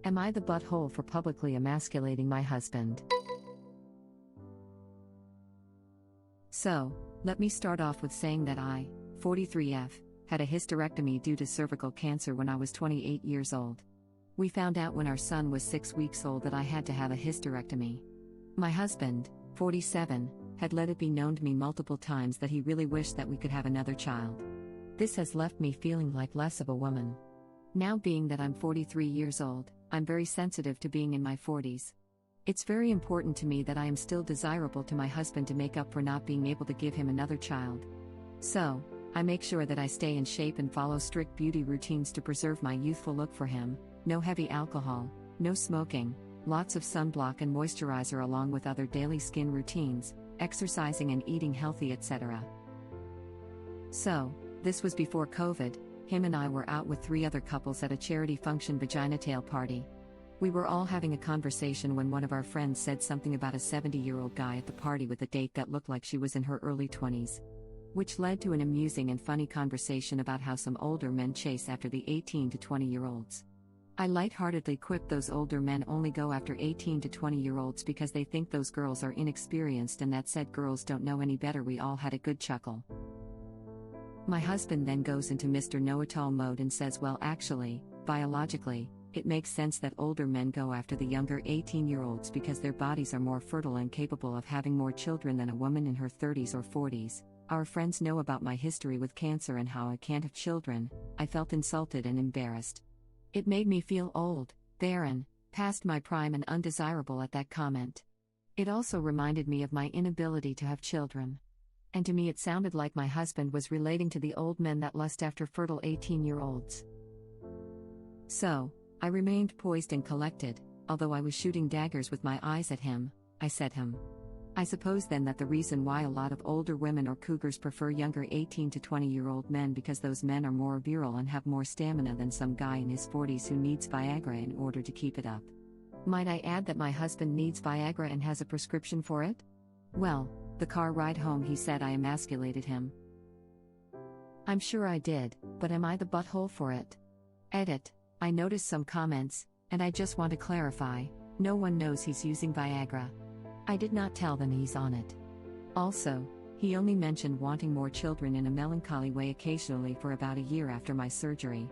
Am I the butthole for publicly emasculating my husband? So, let me start off with saying that I, 43F, had a hysterectomy due to cervical cancer when I was 28 years old. We found out when our son was 6 weeks old that I had to have a hysterectomy. My husband, 47, had let it be known to me multiple times that he really wished that we could have another child. This has left me feeling like less of a woman. Now, being that I'm 43 years old, I'm very sensitive to being in my 40s. It's very important to me that I am still desirable to my husband to make up for not being able to give him another child. So, I make sure that I stay in shape and follow strict beauty routines to preserve my youthful look for him: no heavy alcohol, no smoking, lots of sunblock and moisturizer, along with other daily skin routines, exercising and eating healthy, etc. So, this was before COVID. Him and I were out with 3 other couples at a charity function vagina tail party. We were all having a conversation when one of our friends said something about a 70-year-old guy at the party with a date that looked like she was in her early 20s. Which led to an amusing and funny conversation about how some older men chase after the 18 to 20-year-olds. I lightheartedly quipped those older men only go after 18 to 20-year-olds because they think those girls are inexperienced and that said girls don't know any better. We all had a good chuckle. My husband then goes into Mr. Know-it-all mode and says, well, actually, biologically, it makes sense that older men go after the younger 18-year-olds because their bodies are more fertile and capable of having more children than a woman in her 30s or 40s. Our friends know about my history with cancer and how I can't have children. I felt insulted and embarrassed. It made me feel old, barren, past my prime and undesirable at that comment. It also reminded me of my inability to have children. And to me it sounded like my husband was relating to the old men that lust after fertile 18-year-olds. So, I remained poised and collected, although I was shooting daggers with my eyes at him. I said, I suppose then that the reason why a lot of older women or cougars prefer younger 18 to 20-year-old men because those men are more virile and have more stamina than some guy in his 40s who needs Viagra in order to keep it up. Might I add that my husband needs Viagra and has a prescription for it? Well, the car ride home he said I emasculated him. I'm sure I did, but am I the butthole for it? Edit. I noticed some comments, and I just want to clarify, no one knows he's using Viagra. I did not tell them he's on it. Also, he only mentioned wanting more children in a melancholy way occasionally for about a year after my surgery.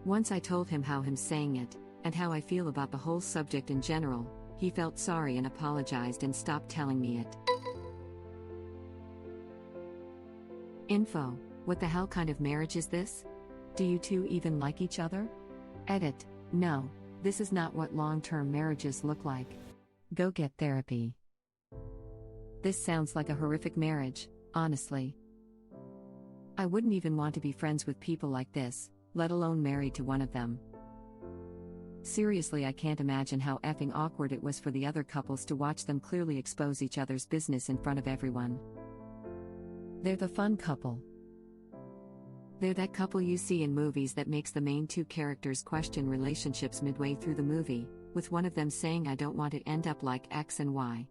Once I told him how him saying it, and how I feel about the whole subject in general, he felt sorry and apologized and stopped telling me it. Info: what the hell kind of marriage is this? Do you two even like each other? Edit: no, this is not what long-term marriages look like. Go get therapy. This sounds like a horrific marriage, honestly. I wouldn't even want to be friends with people like this, let alone married to one of them. Seriously, I can't imagine how effing awkward it was for the other couples to watch them clearly expose each other's business in front of everyone. They're the fun couple. They're that couple you see in movies that makes the main 2 characters question relationships midway through the movie, with one of them saying, I don't want to end up like X and Y.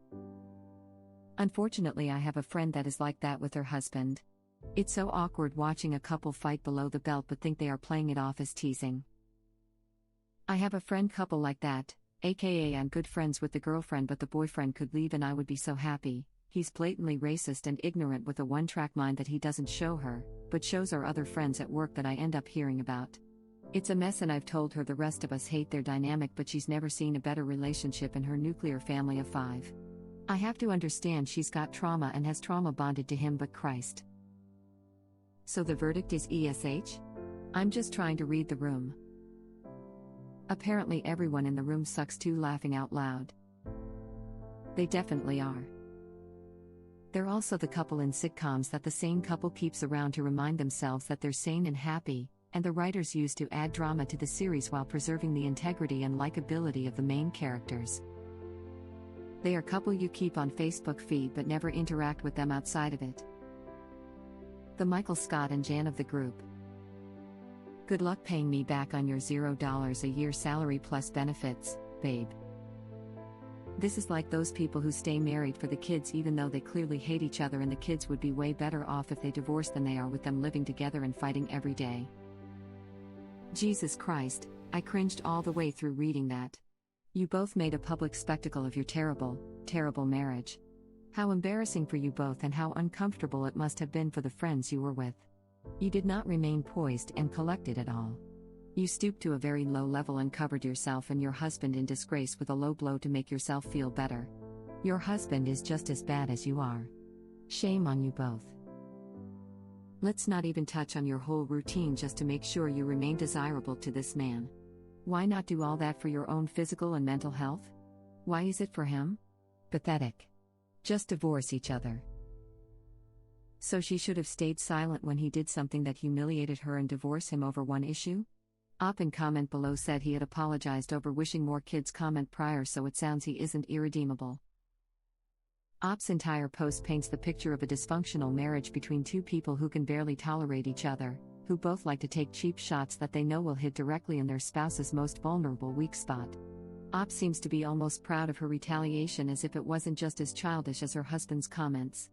Unfortunately, I have a friend that is like that with her husband. It's so awkward watching a couple fight below the belt but think they are playing it off as teasing. I have a friend couple like that, aka I'm good friends with the girlfriend but the boyfriend could leave and I would be so happy. He's blatantly racist and ignorant with a one-track mind that he doesn't show her, but shows our other friends at work that I end up hearing about. It's a mess and I've told her the rest of us hate their dynamic but she's never seen a better relationship in her nuclear family of 5. I have to understand she's got trauma and has trauma bonded to him, but Christ. So the verdict is ESH? I'm just trying to read the room. Apparently everyone in the room sucks too, laughing out loud. They definitely are. They're also the couple in sitcoms that the sane couple keeps around to remind themselves that they're sane and happy, and the writers use to add drama to the series while preserving the integrity and likability of the main characters. They are couple you keep on Facebook feed but never interact with them outside of it. The Michael Scott and Jan of the group. Good luck paying me back on your $0 a year salary plus benefits, babe. This is like those people who stay married for the kids even though they clearly hate each other, and the kids would be way better off if they divorced than they are with them living together and fighting every day. Jesus Christ, I cringed all the way through reading that. You both made a public spectacle of your terrible, terrible marriage. How embarrassing for you both, and how uncomfortable it must have been for the friends you were with. You did not remain poised and collected at all. You stooped to a very low level and covered yourself and your husband in disgrace with a low blow to make yourself feel better. Your husband is just as bad as you are. Shame on you both. Let's not even touch on your whole routine just to make sure you remain desirable to this man. Why not do all that for your own physical and mental health? Why is it for him? Pathetic. Just divorce each other. So she should have stayed silent when he did something that humiliated her and divorce him over one issue? In comment below said he had apologized over wishing more kids comment prior, so it sounds he isn't irredeemable. Op's entire post paints the picture of a dysfunctional marriage between two people who can barely tolerate each other, who both like to take cheap shots that they know will hit directly in their spouse's most vulnerable weak spot. Op seems to be almost proud of her retaliation, as if it wasn't just as childish as her husband's comments.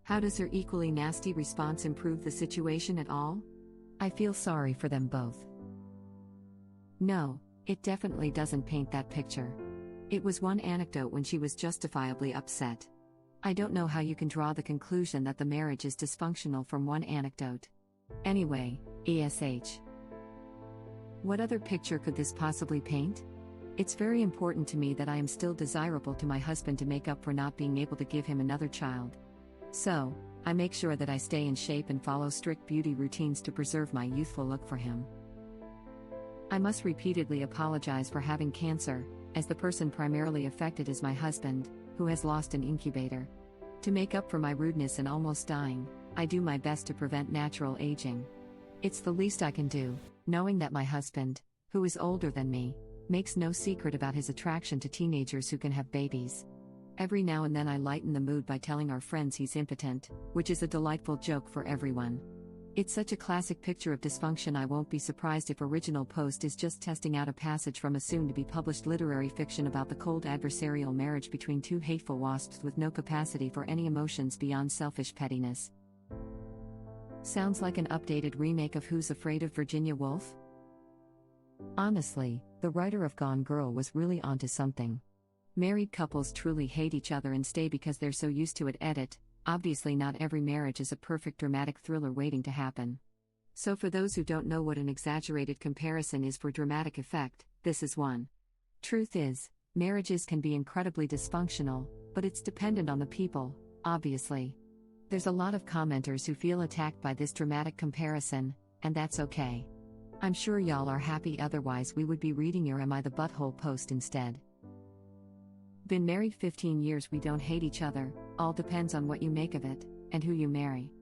How does her equally nasty response improve the situation at all? I feel sorry for them both. No, it definitely doesn't paint that picture. It was one anecdote when she was justifiably upset. I don't know how you can draw the conclusion that the marriage is dysfunctional from one anecdote. Anyway, ESH. What other picture could this possibly paint? It's very important to me that I am still desirable to my husband to make up for not being able to give him another child. So, I make sure that I stay in shape and follow strict beauty routines to preserve my youthful look for him. I must repeatedly apologize for having cancer, as the person primarily affected is my husband, who has lost an incubator. To make up for my rudeness and almost dying, I do my best to prevent natural aging. It's the least I can do, knowing that my husband, who is older than me, makes no secret about his attraction to teenagers who can have babies. Every now and then I lighten the mood by telling our friends he's impotent, which is a delightful joke for everyone. It's such a classic picture of dysfunction. I won't be surprised if original post is just testing out a passage from a soon-to-be-published literary fiction about the cold adversarial marriage between two hateful wasps with no capacity for any emotions beyond selfish pettiness. Sounds like an updated remake of Who's Afraid of Virginia Woolf? Honestly, the writer of Gone Girl was really onto something. Married couples truly hate each other and stay because they're so used to it. Edit. Obviously not every marriage is a perfect dramatic thriller waiting to happen. So for those who don't know what an exaggerated comparison is for dramatic effect, this is one. Truth is, marriages can be incredibly dysfunctional, but it's dependent on the people, obviously. There's a lot of commenters who feel attacked by this dramatic comparison, and that's okay. I'm sure y'all are happy, otherwise we would be reading your Am I the Butthole post instead. Been married 15 years. We don't hate each other, all depends on what you make of it, and who you marry.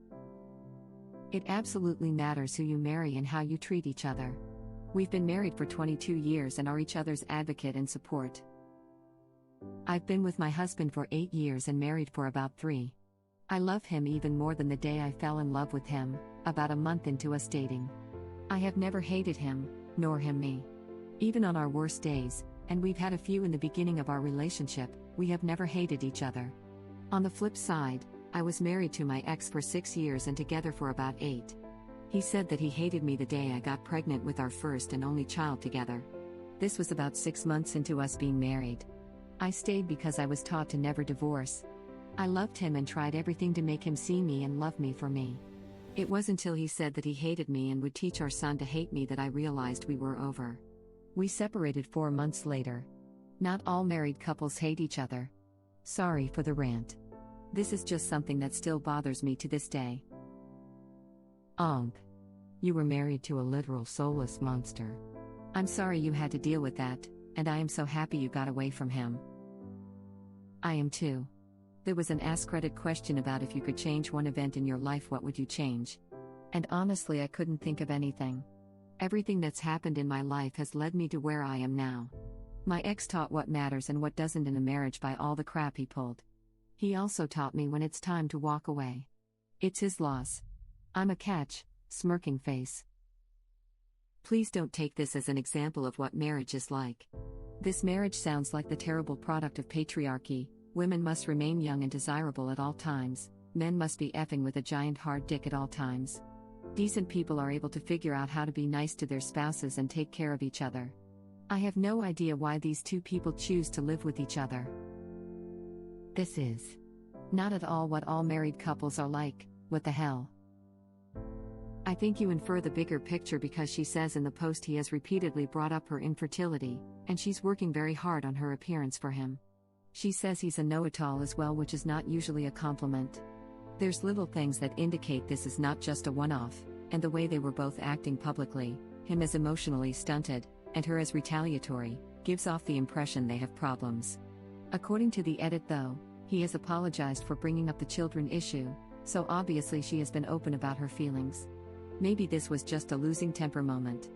It absolutely matters who you marry and how you treat each other. We've been married for 22 years and are each other's advocate and support. I've been with my husband for 8 years and married for about 3. I love him even more than the day I fell in love with him, about a month into us dating. I have never hated him, nor him me. Even on our worst days, and we've had a few in the beginning of our relationship, we have never hated each other. On the flip side, I was married to my ex for 6 years and together for about 8. He said that he hated me the day I got pregnant with our first and only child together. This was about 6 months into us being married. I stayed because I was taught to never divorce. I loved him and tried everything to make him see me and love me for me. It was until he said that he hated me and would teach our son to hate me that I realized we were over. We separated 4 months later. Not all married couples hate each other. Sorry for the rant. This is just something that still bothers me to this day. You were married to a literal soulless monster. I'm sorry you had to deal with that, and I am so happy you got away from him. I am too. There was an Ask Reddit question about if you could change one event in your life, what would you change? And honestly, I couldn't think of anything. Everything that's happened in my life has led me to where I am now. My ex taught what matters and what doesn't in a marriage by all the crap he pulled. He also taught me when it's time to walk away. It's his loss. I'm a catch, smirking face. Please don't take this as an example of what marriage is like. This marriage sounds like the terrible product of patriarchy. Women must remain young and desirable at all times. Men must be effing with a giant hard dick at all times. Decent people are able to figure out how to be nice to their spouses and take care of each other. I have no idea why these two people choose to live with each other. This is not at all what all married couples are like. What the hell? I think you infer the bigger picture because she says in the post he has repeatedly brought up her infertility, and she's working very hard on her appearance for him. She says he's a know-it-all as well, which is not usually a compliment. There's little things that indicate this is not just a one-off, and the way they were both acting publicly, him as emotionally stunted, and her as retaliatory, gives off the impression they have problems. According to the edit though, he has apologized for bringing up the children issue, so obviously she has been open about her feelings. Maybe this was just a losing temper moment.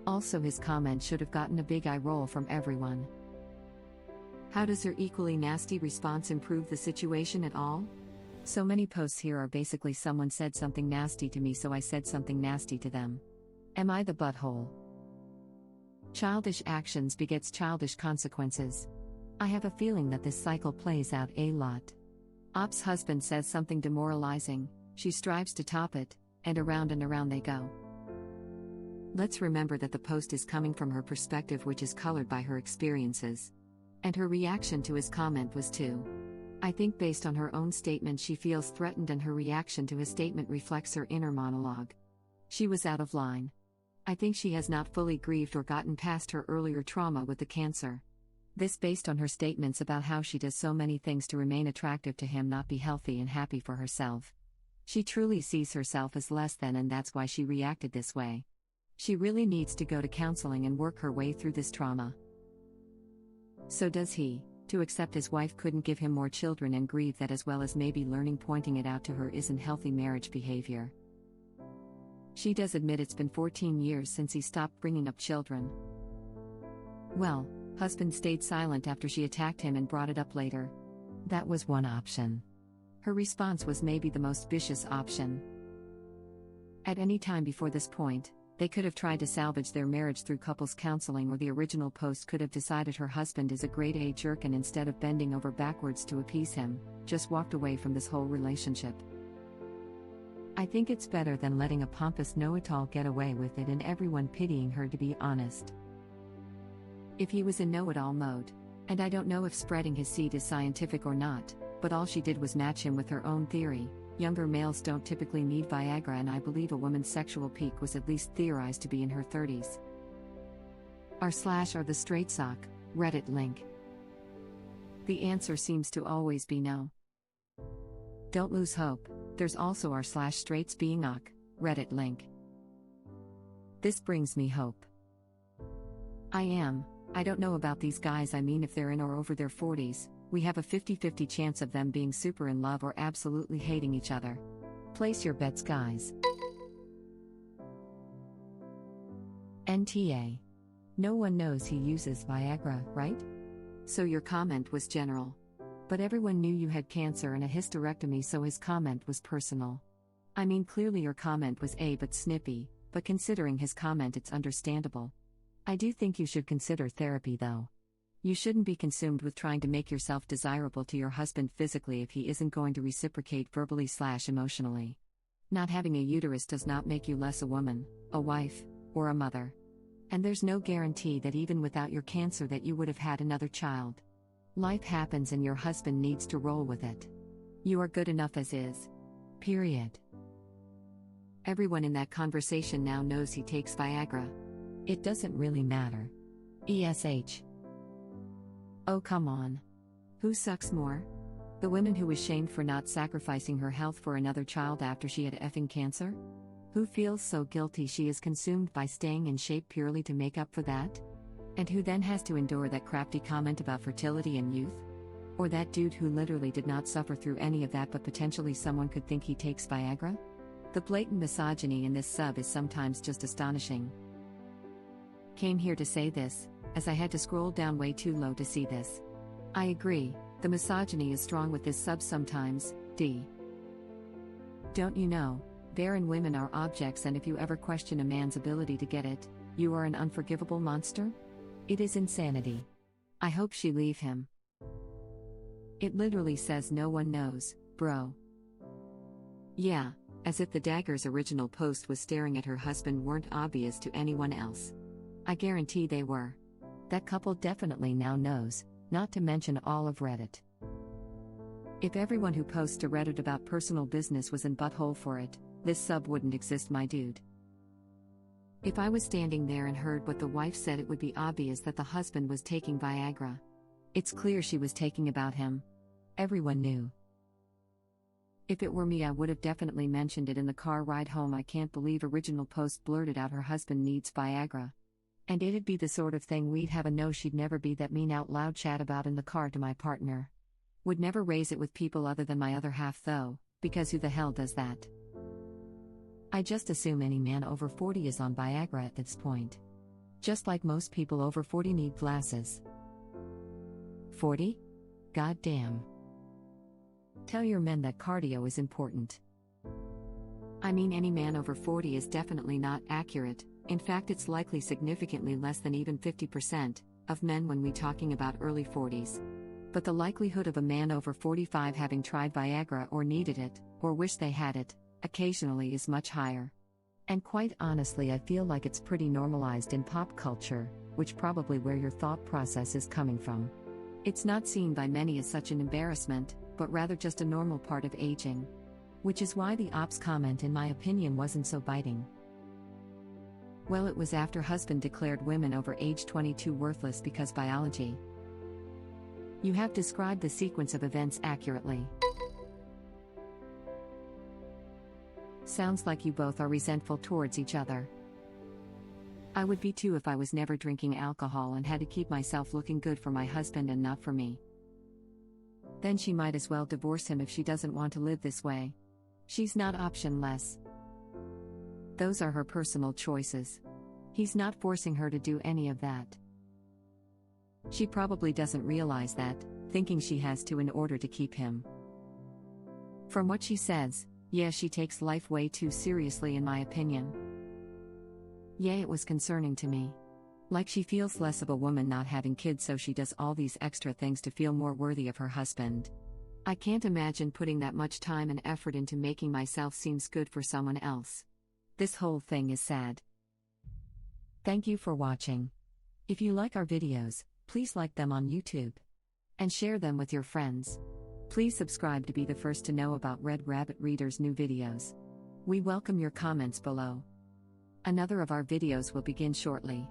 Also, his comment should have gotten a big eye roll from everyone. How does her equally nasty response improve the situation at all? So many posts here are basically someone said something nasty to me, so I said something nasty to them. Am I the butthole? Childish actions begets childish consequences. I have a feeling that this cycle plays out a lot. Op's husband says something demoralizing, she strives to top it, and around they go. Let's remember that the post is coming from her perspective, which is colored by her experiences. And her reaction to his comment was too. I think based on her own statement she feels threatened, and her reaction to his statement reflects her inner monologue. She was out of line. I think she has not fully grieved or gotten past her earlier trauma with the cancer. This based on her statements about how she does so many things to remain attractive to him, not be healthy and happy for herself. She truly sees herself as less than, and that's why she reacted this way. She really needs to go to counseling and work her way through this trauma. So does he, to accept his wife couldn't give him more children and grieve that, as well as maybe learning pointing it out to her isn't healthy marriage behavior. She does admit it's been 14 years since he stopped bringing up children. Well, husband stayed silent after she attacked him and brought it up later. That was one option. Her response was maybe the most vicious option. At any time before this point, they could have tried to salvage their marriage through couples counseling, or the original post could have decided her husband is a grade A jerk, and instead of bending over backwards to appease him, just walked away from this whole relationship. I think it's better than letting a pompous know-it-all get away with it and everyone pitying her, to be honest. If he was in know-it-all mode, and I don't know if spreading his seed is scientific or not, but all she did was match him with her own theory. Younger males don't typically need Viagra, and I believe a woman's sexual peak was at least theorized to be in her 30s. R/are the straight sock, Reddit link. The answer seems to always be no. Don't lose hope, there's also r/straights being ok, Reddit link. This brings me hope. I don't know about these guys, I mean if they're in or over their 40s, we have a 50-50 chance of them being super in love or absolutely hating each other. Place your bets, guys. NTA. No one knows he uses Viagra, right? So your comment was general. But everyone knew you had cancer and a hysterectomy, so his comment was personal. I mean, clearly your comment was a bit snippy, but considering his comment it's understandable. I do think you should consider therapy though. You shouldn't be consumed with trying to make yourself desirable to your husband physically if he isn't going to reciprocate verbally/emotionally. Not having a uterus does not make you less a woman, a wife, or a mother. And there's no guarantee that even without your cancer that you would have had another child. Life happens and your husband needs to roll with it. You are good enough as is. Period. Everyone in that conversation now knows he takes Viagra. It doesn't really matter. ESH. Oh come on. Who sucks more? The woman who was shamed for not sacrificing her health for another child after she had effing cancer? Who feels so guilty she is consumed by staying in shape purely to make up for that? And who then has to endure that crafty comment about fertility and youth? Or that dude who literally did not suffer through any of that, but potentially someone could think he takes Viagra? The blatant misogyny in this sub is sometimes just astonishing. Came here to say this, as I had to scroll down way too low to see this. I agree, the misogyny is strong with this sub sometimes, D. Don't you know, barren women are objects, and if you ever question a man's ability to get it, you are an unforgivable monster? It is insanity. I hope she leave him. It literally says no one knows, bro. Yeah, as if the dagger's original post was staring at her husband weren't obvious to anyone else. I guarantee they were. That couple definitely now knows, not to mention all of Reddit. If everyone who posts to Reddit about personal business was in butthole for it, this sub wouldn't exist, my dude. If I was standing there and heard what the wife said, it would be obvious that the husband was taking Viagra. It's clear she was taking about him. Everyone knew. If it were me, I would have definitely mentioned it in the car ride home. I can't believe original post blurted out her husband needs Viagra. And it'd be the sort of thing we'd have a no, she'd never be that mean out loud chat about in the car to my partner. Would never raise it with people other than my other half though, because who the hell does that? I just assume any man over 40 is on Viagra at this point. Just like most people over 40 need glasses. 40? God damn. Tell your men that cardio is important. I mean, any man over 40 is definitely not accurate. In fact, it's likely significantly less than even 50% of men when we talking about early 40s. But the likelihood of a man over 45 having tried Viagra or needed it, or wish they had it, occasionally is much higher. And quite honestly, I feel like it's pretty normalized in pop culture, which probably where your thought process is coming from. It's not seen by many as such an embarrassment, but rather just a normal part of aging. Which is why the ops comment, in my opinion, wasn't so biting. Well, it was after husband declared women over age 22 worthless because biology. You have described the sequence of events accurately. Sounds like you both are resentful towards each other. I would be too if I was never drinking alcohol and had to keep myself looking good for my husband and not for me. Then she might as well divorce him if she doesn't want to live this way. She's not optionless. Those are her personal choices. He's not forcing her to do any of that. She probably doesn't realize that, thinking she has to in order to keep him. From what she says, yeah, she takes life way too seriously in my opinion. Yeah, it was concerning to me. Like she feels less of a woman not having kids, so she does all these extra things to feel more worthy of her husband. I can't imagine putting that much time and effort into making myself seems good for someone else. This whole thing is sad. Thank you for watching. If you like our videos, please like them on YouTube. And share them with your friends. Please subscribe to be the first to know about Red Rabbit Reader's new videos. We welcome your comments below. Another of our videos will begin shortly.